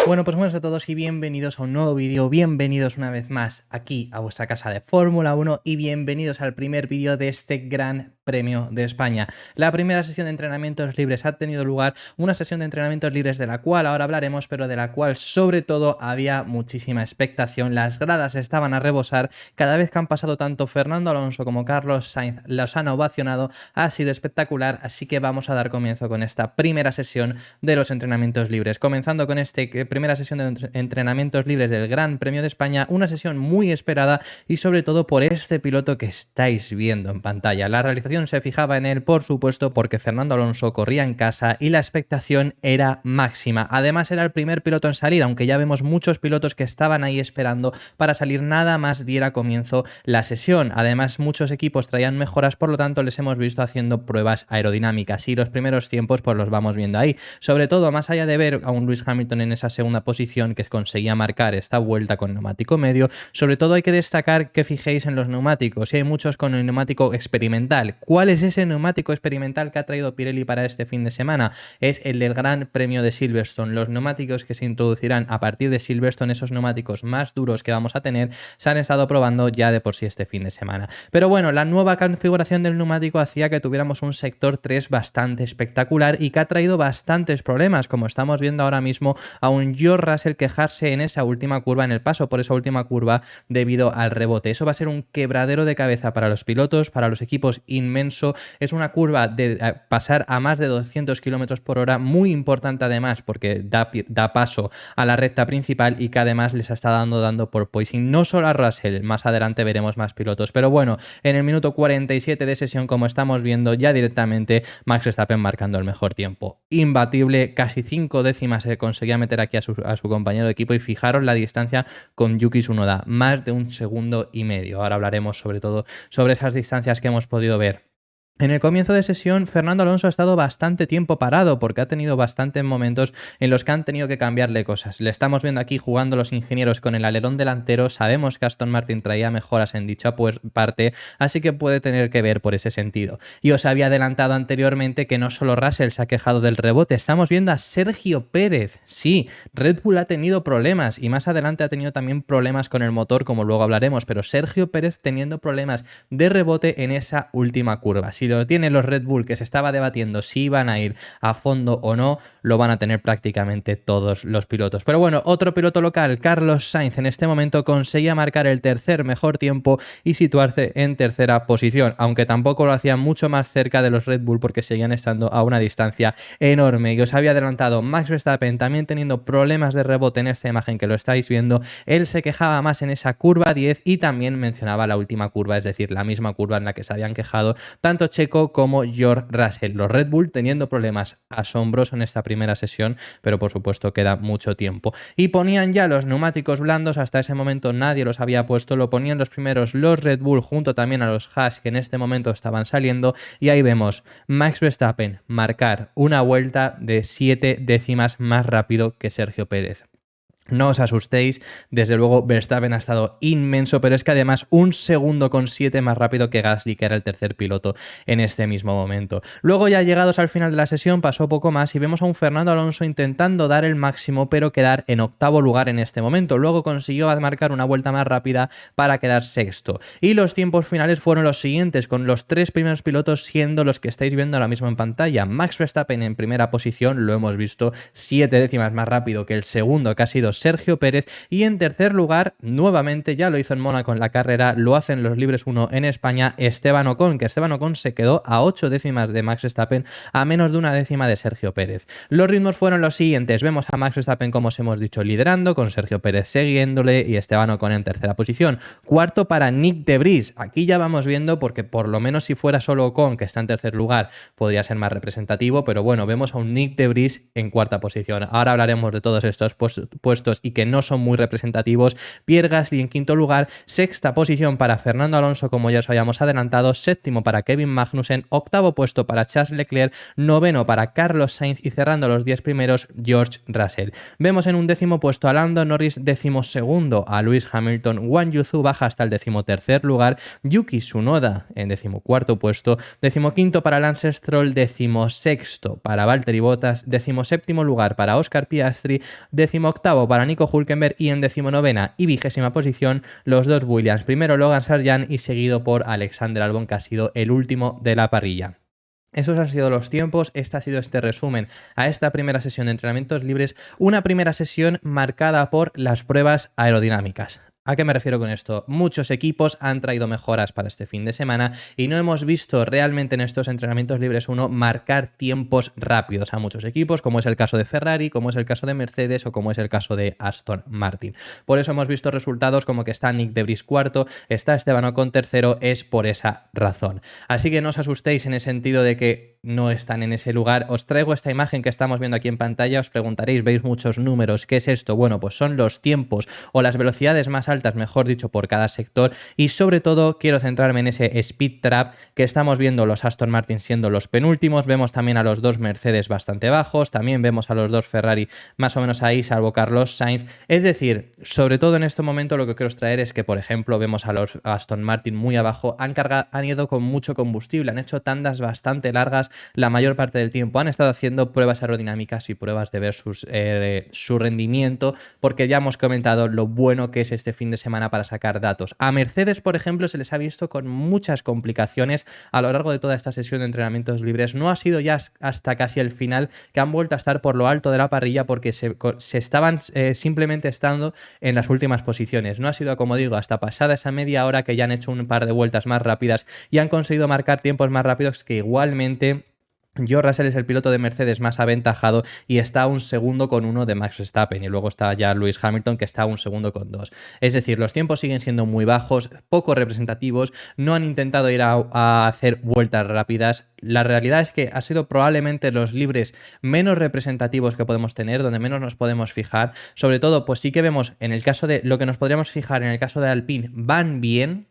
Bueno, pues buenos a todos y bienvenidos a un nuevo vídeo, bienvenidos una vez más aquí a vuestra casa de Fórmula 1 y bienvenidos al primer vídeo de este Gran Premio de España. La primera sesión de entrenamientos libres ha tenido lugar, una sesión de entrenamientos libres de la cual ahora hablaremos, pero de la cual sobre todo había muchísima expectación. Las gradas estaban a rebosar, cada vez que han pasado tanto Fernando Alonso como Carlos Sainz los han ovacionado, ha sido espectacular, así que vamos a dar comienzo con esta primera sesión de los entrenamientos libres, comenzando con primera sesión de entrenamientos libres del Gran Premio de España, una sesión muy esperada y sobre todo por este piloto que estáis viendo en pantalla. La realización se fijaba en él, por supuesto, porque Fernando Alonso corría en casa y la expectación era máxima. Además era el primer piloto en salir, aunque ya vemos muchos pilotos que estaban ahí esperando para salir nada más diera comienzo la sesión. Además muchos equipos traían mejoras, por lo tanto les hemos visto haciendo pruebas aerodinámicas y los primeros tiempos pues los vamos viendo ahí. Sobre todo, más allá de ver a un Lewis Hamilton en esa segunda posición que conseguía marcar esta vuelta con neumático medio, sobre todo hay que destacar que fijéis en los neumáticos, y hay muchos con el neumático experimental. ¿Cuál es ese neumático experimental que ha traído Pirelli para este fin de semana? Es el del Gran Premio de Silverstone. Los neumáticos que se introducirán a partir de Silverstone, esos neumáticos más duros que vamos a tener, se han estado probando ya de por sí este fin de semana. Pero bueno, la nueva configuración del neumático hacía que tuviéramos un sector 3 bastante espectacular y que ha traído bastantes problemas, como estamos viendo ahora mismo a un George Russell quejarse en esa última curva, en el paso por esa última curva debido al rebote. Eso va a ser un quebradero de cabeza para los pilotos, para los equipos inmenso. Es una curva de pasar a más de 200 km por hora, muy importante además porque da paso a la recta principal y que además les está dando por poising no solo a Russell, más adelante veremos más pilotos. Pero bueno, en el minuto 47 de sesión, como estamos viendo, ya directamente Max Verstappen marcando el mejor tiempo. Imbatible, casi 5 décimas se conseguía meter aquí a su compañero de equipo, y fijaros la distancia con Yuki Tsunoda, más de 1,5 segundos. Ahora hablaremos sobre todo sobre esas distancias que hemos podido ver. En el comienzo de sesión, Fernando Alonso ha estado bastante tiempo parado porque ha tenido bastantes momentos en los que han tenido que cambiarle cosas. Le estamos viendo aquí jugando los ingenieros con el alerón delantero. Sabemos que Aston Martin traía mejoras en dicha parte, así que puede tener que ver por ese sentido. Y os había adelantado anteriormente que no solo Russell se ha quejado del rebote, estamos viendo a Sergio Pérez. Sí, Red Bull ha tenido problemas y más adelante ha tenido también problemas con el motor, como luego hablaremos, pero Sergio Pérez teniendo problemas de rebote en esa última curva. Si lo tienen los Red Bull, que se estaba debatiendo si iban a ir a fondo o no, lo van a tener prácticamente todos los pilotos. Pero bueno, otro piloto local, Carlos Sainz, en este momento conseguía marcar el tercer mejor tiempo y situarse en tercera posición, aunque tampoco lo hacía mucho más cerca de los Red Bull porque seguían estando a una distancia enorme. Y os había adelantado Max Verstappen también teniendo problemas de rebote en esta imagen que lo estáis viendo. Él se quejaba más en esa curva 10 y también mencionaba la última curva, es decir, la misma curva en la que se habían quejado tanto Checo como George Russell. Los Red Bull teniendo problemas asombrosos en esta primera sesión, pero por supuesto queda mucho tiempo. Y ponían ya los neumáticos blandos, hasta ese momento nadie los había puesto, lo ponían los primeros los Red Bull junto también a los Haas que en este momento estaban saliendo, y ahí vemos Max Verstappen marcar una vuelta de 7 décimas más rápido que Sergio Pérez. No os asustéis, desde luego Verstappen ha estado inmenso, pero es que además 1,7 segundos más rápido que Gasly, que era el tercer piloto en este mismo momento. Luego, ya llegados al final de la sesión, pasó poco más y vemos a un Fernando Alonso intentando dar el máximo, pero quedar en 8º lugar en este momento. Luego consiguió marcar una vuelta más rápida para quedar sexto. Y los tiempos finales fueron los siguientes, con los 3 primeros pilotos siendo los que estáis viendo ahora mismo en pantalla. Max Verstappen en primera posición, lo hemos visto, 7 décimas más rápido que el segundo, que ha sido Sergio Pérez, y en tercer lugar, nuevamente, ya lo hizo en Mónaco en la carrera, lo hacen los libres 1 en España, Esteban Ocon, que Esteban Ocon se quedó a 8 décimas de Max Verstappen, a menos de 1 décima de Sergio Pérez. Los ritmos fueron los siguientes, vemos a Max Verstappen, como os hemos dicho, liderando, con Sergio Pérez siguiéndole y Esteban Ocon en tercera posición. Cuarto para Nyck de Vries, aquí ya vamos viendo, porque por lo menos si fuera solo Ocon, que está en tercer lugar, podría ser más representativo, pero bueno, vemos a un Nyck de Vries en cuarta posición. Ahora hablaremos de todos estos puestos puestos y que no son muy representativos. Pierre Gasly en quinto lugar, sexta posición para Fernando Alonso, como ya os habíamos adelantado, séptimo para Kevin Magnussen, octavo puesto para Charles Leclerc, noveno para Carlos Sainz y cerrando los 10 primeros George Russell. Vemos en un décimo puesto a Lando Norris, decimosegundo a Lewis Hamilton, Wang Yuzu baja hasta el decimotercer lugar, Yuki Tsunoda en decimocuarto puesto, decimoquinto para Lance Stroll, decimosexto para Valtteri Bottas, decimoséptimo lugar para Oscar Piastri, decimoctavo para Nico Hülkenberg y en decimonovena y vigésima posición los dos Williams, primero Logan Sargent y seguido por Alexander Albon, que ha sido el último de la parrilla. Esos han sido los tiempos, este ha sido este resumen a esta primera sesión de entrenamientos libres, una primera sesión marcada por las pruebas aerodinámicas. ¿A qué me refiero con esto? Muchos equipos han traído mejoras para este fin de semana y no hemos visto realmente en estos entrenamientos libres 1 marcar tiempos rápidos a muchos equipos, como es el caso de Ferrari, como es el caso de Mercedes o como es el caso de Aston Martin. Por eso hemos visto resultados como que está Nick de Vries cuarto, está Esteban Ocon tercero, es por esa razón. Así que no os asustéis en el sentido de que no están en ese lugar. Os traigo esta imagen que estamos viendo aquí en pantalla, os preguntaréis, veis muchos números, ¿qué es esto? Bueno, pues son los tiempos o las velocidades más altas, mejor dicho, por cada sector, y sobre todo quiero centrarme en ese speed trap que estamos viendo los Aston Martin siendo los penúltimos, vemos también a los dos Mercedes bastante bajos, también vemos a los dos Ferrari más o menos ahí, salvo Carlos Sainz. Es decir, sobre todo en este momento lo que quiero traer es que, por ejemplo, vemos a los Aston Martin muy abajo, han ido con mucho combustible, han hecho tandas bastante largas la mayor parte del tiempo, han estado haciendo pruebas aerodinámicas y pruebas de ver su rendimiento, porque ya hemos comentado lo bueno que es este fin de semana para sacar datos. A Mercedes, por ejemplo, se les ha visto con muchas complicaciones a lo largo de toda esta sesión de entrenamientos libres. No ha sido ya hasta casi el final que han vuelto a estar por lo alto de la parrilla porque se estaban simplemente estando en las últimas posiciones. No ha sido, como digo, hasta pasada esa media hora que ya han hecho un par de vueltas más rápidas y han conseguido marcar tiempos más rápidos que igualmente George Russell es el piloto de Mercedes más aventajado y está a un segundo con 1 de Max Verstappen, y luego está ya Lewis Hamilton, que está a un segundo con 2. Es decir, los tiempos siguen siendo muy bajos, poco representativos, no han intentado ir a hacer vueltas rápidas. La realidad es que ha sido probablemente los libres menos representativos que podemos tener, donde menos nos podemos fijar. Sobre todo, pues sí que vemos en el caso de lo que nos podríamos fijar en el caso de Alpine, van bien.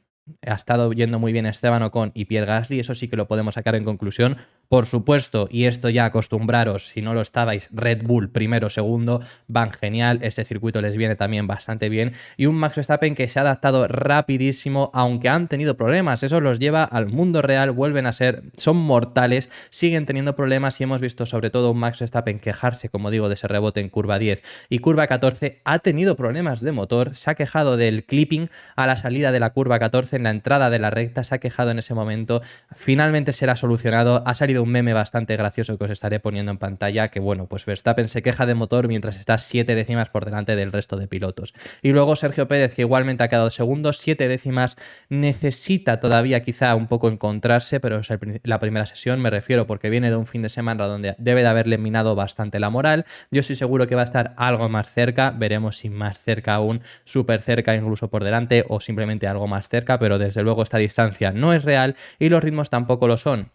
Ha estado yendo muy bien Esteban Ocon y Pierre Gasly, eso sí que lo podemos sacar en conclusión. Por supuesto, y esto ya acostumbraros, si no lo estabais, Red Bull primero, segundo, van genial, este circuito les viene también bastante bien, y un Max Verstappen que se ha adaptado rapidísimo, aunque han tenido problemas, eso los lleva al mundo real, vuelven a ser, son mortales, siguen teniendo problemas y hemos visto sobre todo un Max Verstappen quejarse, como digo, de ese rebote en curva 10 y curva 14, ha tenido problemas de motor, se ha quejado del clipping a la salida de la curva 14, en la entrada de la recta, se ha quejado en ese momento, finalmente será solucionado, ha salido un meme bastante gracioso que os estaré poniendo en pantalla, que bueno, pues Verstappen se queja de motor mientras está 7 décimas por delante del resto de pilotos. Y luego Sergio Pérez, que igualmente ha quedado segundo, 7 décimas, necesita todavía quizá un poco encontrarse, pero es la primera sesión, me refiero, porque viene de un fin de semana donde debe de haberle minado bastante la moral. Yo estoy seguro que va a estar algo más cerca, veremos si más cerca aún, súper cerca incluso por delante o simplemente algo más cerca, pero desde luego esta distancia no es real y los ritmos tampoco lo son.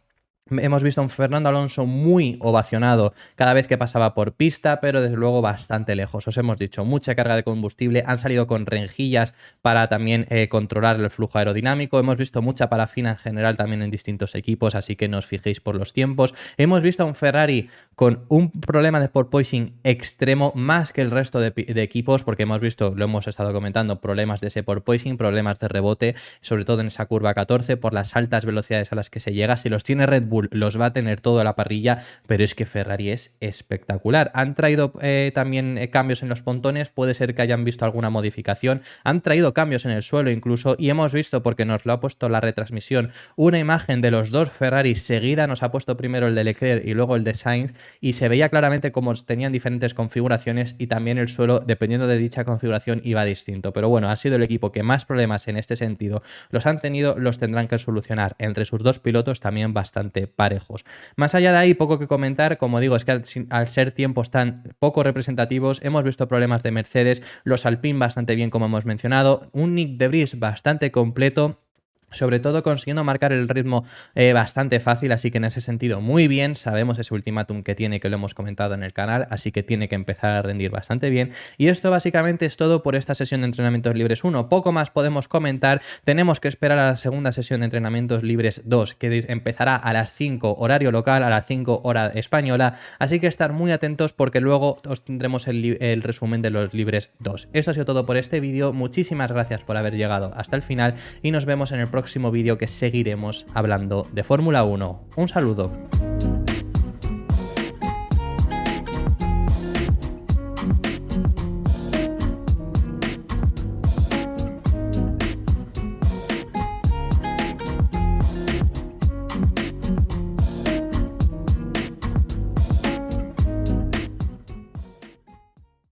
Hemos visto a un Fernando Alonso muy ovacionado cada vez que pasaba por pista, pero desde luego bastante lejos. Os hemos dicho, mucha carga de combustible, han salido con rejillas para también controlar el flujo aerodinámico. Hemos visto mucha parafina en general también en distintos equipos, así que no os fijéis por los tiempos. Hemos visto a un Ferrari con un problema de porpoising extremo más que el resto de equipos, porque hemos visto, lo hemos estado comentando, problemas de ese porpoising, problemas de rebote, sobre todo en esa curva 14, por las altas velocidades a las que se llega. Si los tiene Red Bull, los va a tener todo a la parrilla, pero es que Ferrari es espectacular. Han traído también cambios en los pontones, puede ser que hayan visto alguna modificación, han traído cambios en el suelo incluso, y hemos visto, porque nos lo ha puesto la retransmisión, una imagen de los dos Ferrari seguida, nos ha puesto primero el de Leclerc y luego el de Sainz, y se veía claramente cómo tenían diferentes configuraciones y también el suelo, dependiendo de dicha configuración, iba distinto. Pero bueno, ha sido el equipo que más problemas en este sentido los han tenido, los tendrán que solucionar entre sus dos pilotos también bastante parejos. Más allá de ahí, poco que comentar, como digo, es que al ser tiempos tan poco representativos, hemos visto problemas de Mercedes, los Alpine bastante bien como hemos mencionado, un Nick de Vries bastante completo. sobre todo consiguiendo marcar el ritmo bastante fácil, así que en ese sentido muy bien. Sabemos ese ultimátum que tiene, que lo hemos comentado en el canal, así que tiene que empezar a rendir bastante bien. Y esto básicamente es todo por esta sesión de entrenamientos libres 1. Poco más podemos comentar. Tenemos que esperar a la segunda sesión de entrenamientos libres 2, que empezará a las 5 horario local, a las 5 hora española, así que estar muy atentos porque luego os tendremos el resumen de los libres 2. Esto ha sido todo por este vídeo. Muchísimas gracias por haber llegado hasta el final y nos vemos en el próximo vídeo, que seguiremos hablando de Fórmula 1. Un saludo.